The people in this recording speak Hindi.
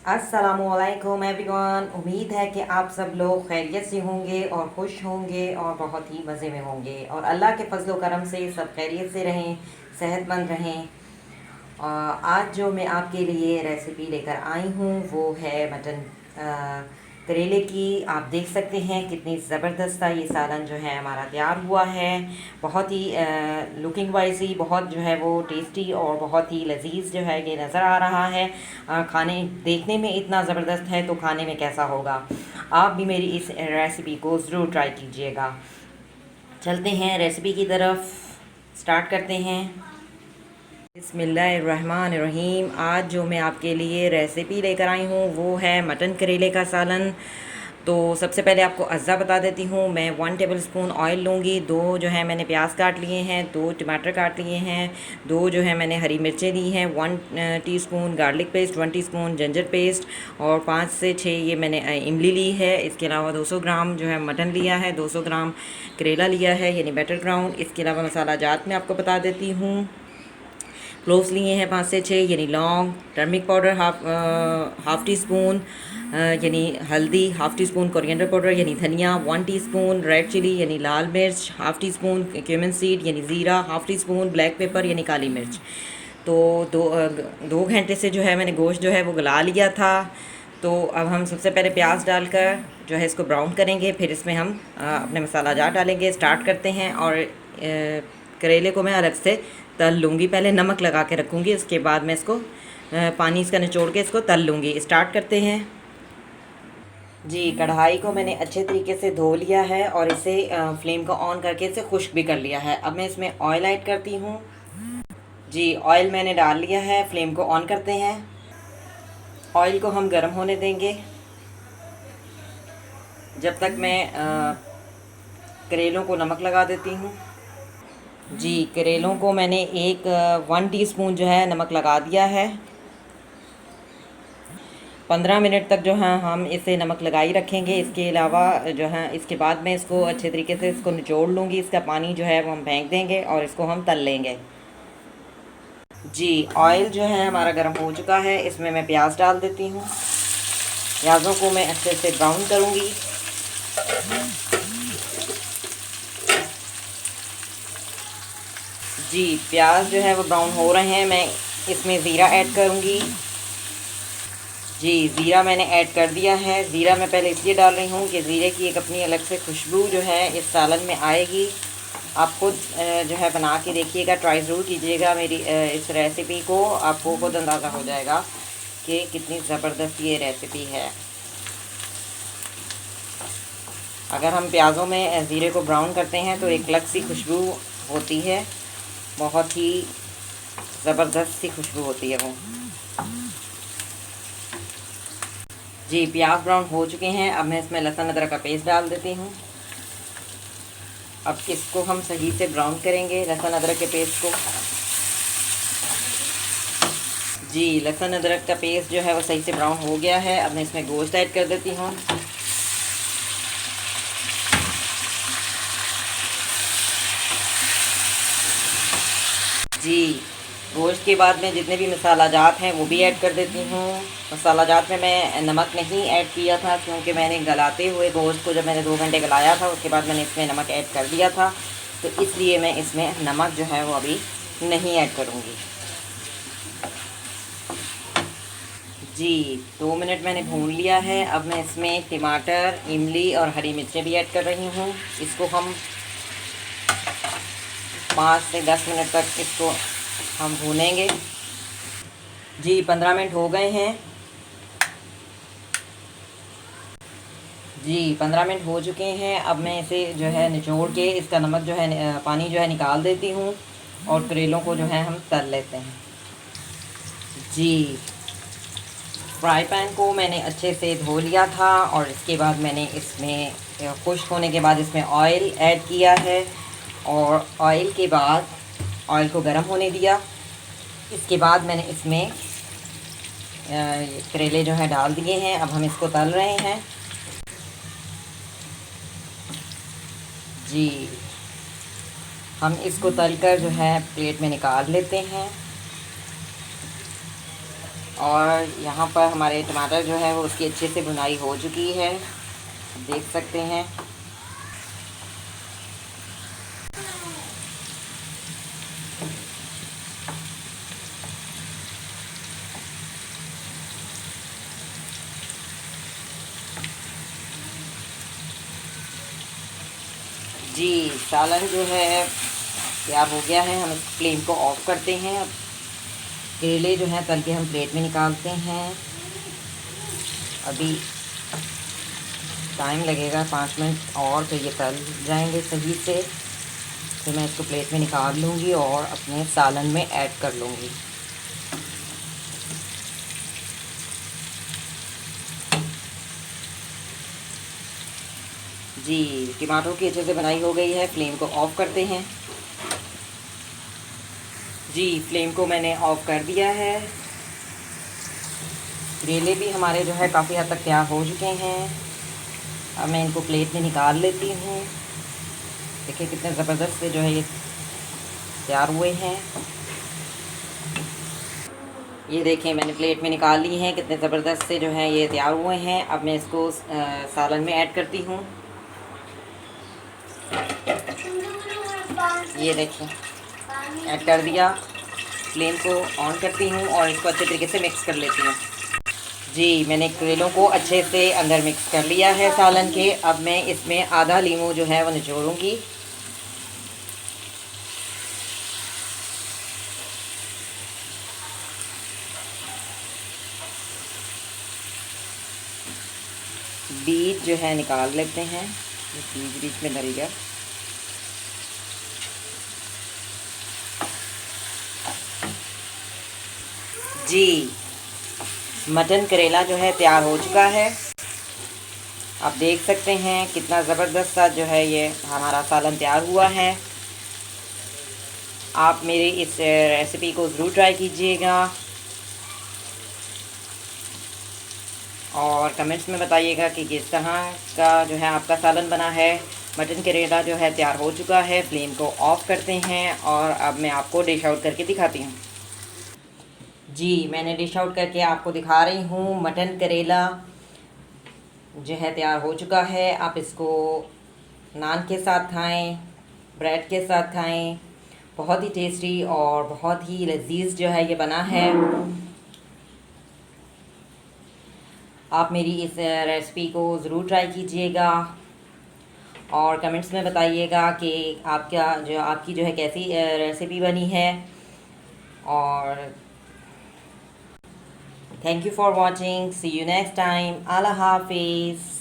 अस्सलामुअलैकुम एवरीवन। उम्मीद है कि आप सब लोग खैरियत से होंगे और खुश होंगे और बहुत ही मज़े में होंगे और अल्लाह के फजल करम से सब खैरियत से रहें, सेहतमंद रहें। आज जो मैं आपके लिए रेसिपी लेकर आई हूँ वो है मटन करेले की। आप देख सकते हैं कितनी ज़बरदस्त सा ये सालन जो है हमारा तैयार हुआ है। बहुत ही लुकिंग वाइज ही बहुत जो है वो टेस्टी और बहुत ही लजीज जो है ये नज़र आ रहा है। खाने देखने में इतना ज़बरदस्त है तो खाने में कैसा होगा। आप भी मेरी इस रेसिपी को ज़रूर ट्राई कीजिएगा। चलते हैं रेसिपी की तरफ, स्टार्ट करते हैं। बिस्मिल्लाहिर्रहमानिर्रहीम। आज जो मैं आपके लिए रेसिपी लेकर आई हूँ वो है मटन करेले का सालन। तो सबसे पहले आपको अज्जा बता देती हूँ। मैं 1 टेबलस्पून ऑयल लूँगी। 2 जो है मैंने प्याज काट लिए हैं, 2 टमाटर काट लिए हैं, 2 जो है मैंने हरी मिर्चें ली हैं, 1 teaspoon garlic paste, 1 teaspoon ginger paste और 5 से 6 ये मैंने इमली ली है। इसके अलावा 200 ग्राम जो है मटन लिया है, 200 ग्राम करेला लिया है यानी बटर ग्राउंड। इसके अलावा मसाला जात में आपको बता देती हूँ। क्लोव्स लिए हैं 5 से 6 यानी लौंग, turmeric powder half tea spoon यानी हल्दी, half tea spoon coriander powder यानी धनिया, 1 टीस्पून रेड चिली यानी लाल मिर्च, half tea spoon cumin seed यानी ज़ीरा, half tea spoon black pepper यानी काली मिर्च। तो 2 घंटे से जो है मैंने गोश्त जो है वो गला लिया था। तो अब हम सबसे पहले प्याज डालकर जो है इसको ब्राउन करेंगे, फिर इसमें हम अपने मसाला जार डालेंगे। स्टार्ट करते हैं। और करेले को मैं अलग से तल लूँगी। पहले नमक लगा के रखूँगी, उसके बाद मैं इसको पानी इसका निचोड़ के इसको तल लूँगी। स्टार्ट करते हैं। जी, कढ़ाई को मैंने अच्छे तरीके से धो लिया है और इसे फ्लेम को ऑन करके इसे खुश्क भी कर लिया है। अब मैं इसमें ऑयल ऐड करती हूँ। जी, ऑयल मैंने डाल लिया है। फ्लेम को ऑन करते हैं। ऑयल को हम गर्म होने देंगे जब तक मैं करेलों को नमक लगा देती हूँ। जी, करेलों को मैंने 1 टीस्पून जो है नमक लगा दिया है। 15 मिनट तक जो है हम इसे नमक लगाई रखेंगे। इसके अलावा जो है इसके बाद मैं इसको अच्छे तरीके से इसको निचोड़ लूँगी। इसका पानी जो है वो हम फेंक देंगे और इसको हम तल लेंगे। जी, ऑयल जो है हमारा गर्म हो चुका है। इसमें मैं प्याज डाल देती हूँ। प्याज़ों को मैं अच्छे से ब्राउन करूँगी। जी, प्याज जो है वो ब्राउन हो रहे हैं। मैं इसमें ज़ीरा ऐड करूँगी। जी, ज़ीरा मैंने ऐड कर दिया है। ज़ीरा मैं पहले इसलिए डाल रही हूँ कि ज़ीरे की एक अपनी अलग से खुशबू जो है इस सालन में आएगी। आप खुद जो है बना के देखिएगा, ट्राई ज़रूर कीजिएगा मेरी इस रेसिपी को। आपको खुद अंदाज़ा हो जाएगा कि कितनी ज़बरदस्त ये रेसिपी है। अगर हम प्याज़ों में ज़ीरे को ब्राउन करते हैं तो एक अलग सी खुशबू होती है, बहुत ही ज़बरदस्त सी खुशबू होती है वो। जी, प्याज ब्राउन हो चुके हैं। अब मैं इसमें लहसुन अदरक का पेस्ट डाल देती हूँ। अब इसको हम सही से ब्राउन करेंगे, लहसुन अदरक के पेस्ट को। जी, लहसुन अदरक का पेस्ट जो है वो सही से ब्राउन हो गया है। अब मैं इसमें गोश्त ऐड कर देती हूँ। जी, गोश्त के बाद में जितने भी मसाला जात हैं वो भी ऐड कर देती हूँ। मसाला जात में मैं नमक नहीं ऐड किया था क्योंकि मैंने गलाते हुए गोश्त को जब मैंने 2 घंटे गलाया था उसके बाद मैंने इसमें नमक ऐड कर दिया था, तो इसलिए मैं इसमें नमक जो है वो अभी नहीं ऐड करूँगी। जी, 2 मिनट मैंने भून लिया है। अब मैं इसमें टमाटर, इमली और हरी मिर्चें भी ऐड कर रही हूँ। इसको हम 5 से 10 मिनट तक इसको हम भूनेंगे। जी, 15 मिनट हो गए हैं। जी, 15 मिनट हो चुके हैं। अब मैं इसे जो है निचोड़ के इसका नमक जो है पानी जो है निकाल देती हूँ और करेलों को जो है हम तल लेते हैं। जी, फ्राई पैन को मैंने अच्छे से धो लिया था और इसके बाद मैंने इसमें खुश्क होने के बाद इसमें ऑयल ऐड किया है और ऑयल के बाद ऑयल को गर्म होने दिया। इसके बाद मैंने इसमें करेले जो है डाल दिए हैं। अब हम इसको तल रहे हैं। जी, हम इसको तलकर जो है प्लेट में निकाल लेते हैं। और यहाँ पर हमारे टमाटर जो है वो उसकी अच्छे से भुनाई हो चुकी है, देख सकते हैं। जी, सालन जो है तैयार हो गया है। हम इस फ्लेम को ऑफ करते हैं। अब करेले जो हैं तल के हम प्लेट में निकालते हैं। अभी टाइम लगेगा 5 मिनट और, तो ये तल जाएंगे सही से। फिर मैं इसको प्लेट में निकाल लूँगी और अपने सालन में ऐड कर लूँगी। जी, टमाटर की अच्छे से बनाई हो गई है। फ्लेम को ऑफ करते हैं। जी, फ्लेम को मैंने ऑफ कर दिया है। करेले भी हमारे जो है काफ़ी हद तक तैयार हो चुके हैं। अब मैं इनको प्लेट में निकाल लेती हूँ। देखिए कितने ज़बरदस्त से जो है ये तैयार हुए हैं। ये देखें मैंने प्लेट में निकाल ली हैं, कितने ज़बरदस्त से जो है ये तैयार हुए हैं। अब मैं इसको सालन में ऐड करती हूँ। ये देखें ऐड कर दिया। फ्लेम को ऑन करती हूँ और इसको अच्छे तरीके से मिक्स कर लेती हूँ। जी, मैंने करेलों को अच्छे से अंदर मिक्स कर लिया है सालन के। अब मैं इसमें आधा लीमू जो है वो निचोड़ूँगी। बीज जो है निकाल लेते हैं, बीच बीच में डल गया। जी, मटन करेला जो है तैयार हो चुका है। आप देख सकते हैं कितना ज़बरदस्त सा जो है ये हमारा सालन तैयार हुआ है। आप मेरी इस रेसिपी को ज़रूर ट्राई कीजिएगा और कमेंट्स में बताइएगा कि किस तरह का जो है आपका सालन बना है। मटन करेला जो है तैयार हो चुका है। फ्लेम को ऑफ़ करते हैं और अब मैं आपको डिश आउट करके दिखाती हूँ। जी, मैंने डिश आउट करके आपको दिखा रही हूँ। मटन करेला जो है तैयार हो चुका है। आप इसको नान के साथ खाएं, ब्रेड के साथ खाएं। बहुत ही टेस्टी और बहुत ही लजीज जो है ये बना है। आप मेरी इस रेसिपी को ज़रूर ट्राई कीजिएगा और कमेंट्स में बताइएगा कि आपकी जो है कैसी रेसिपी बनी है। और thank you for watching. See you next time. अल्लाह हाफिज़।